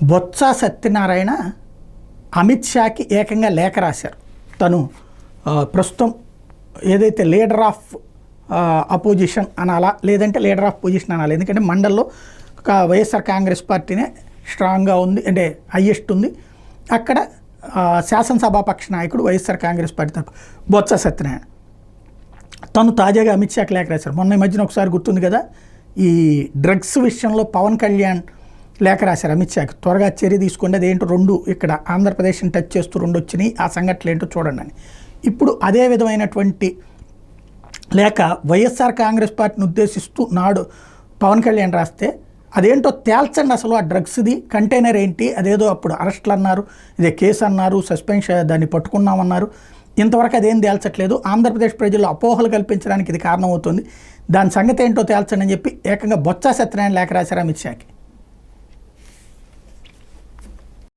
బొత్స సత్యనారాయణ అమిత్ షాకి ఏకంగా లేఖ రాశారు. తను ప్రస్తుతం ఏదైతే లీడర్ ఆఫ్ అపోజిషన్ అనాలా లేదంటే లీడర్ ఆఫ్ పొజిషన్ అనాలి, ఎందుకంటే మండల్లో వైఎస్ఆర్ కాంగ్రెస్ పార్టీనే స్ట్రాంగ్గా ఉంది, అంటే హయ్యెస్ట్ ఉంది. అక్కడ శాసనసభాపక్ష నాయకుడు వైఎస్ఆర్ కాంగ్రెస్ పార్టీ తరపు బొత్స సత్యనారాయణ తను తాజాగా అమిత్ షాకి లేఖ రాశారు. మొన్న ఈ మధ్యన ఒకసారి గుర్తుంది కదా, ఈ డ్రగ్స్ విషయంలో పవన్ కళ్యాణ్ లేఖ రాశారు అమిత్ షాకి, త్వరగా చర్య తీసుకోండి, అదేంటో రెండు ఇక్కడ ఆంధ్రప్రదేశ్ని టచ్ చేస్తూ రెండు వచ్చినాయి, ఆ సంఘటనలు ఏంటో చూడండి అని. ఇప్పుడు అదే విధమైనటువంటి లేఖ వైఎస్ఆర్ కాంగ్రెస్ పార్టీని ఉద్దేశిస్తూ నాడు పవన్ కళ్యాణ్ రాస్తే, అదేంటో తేల్చండి అసలు, ఆ డ్రగ్స్ది కంటైనర్ ఏంటి, అదేదో అప్పుడు అరెస్టులు అన్నారు, ఇదే కేసు అన్నారు, సస్పెన్షన్ దాన్ని పట్టుకున్నామన్నారు, ఇంతవరకు అదేం తేల్చట్లేదు, ఆంధ్రప్రదేశ్ ప్రజల్లో అపోహలు కల్పించడానికి ఇది కారణమవుతుంది, దాని సంగతి ఏంటో తేల్చండి అని చెప్పి ఏకంగా బొత్స సత్యనారాయణ లేఖ రాశారు అమిత్ షాకి.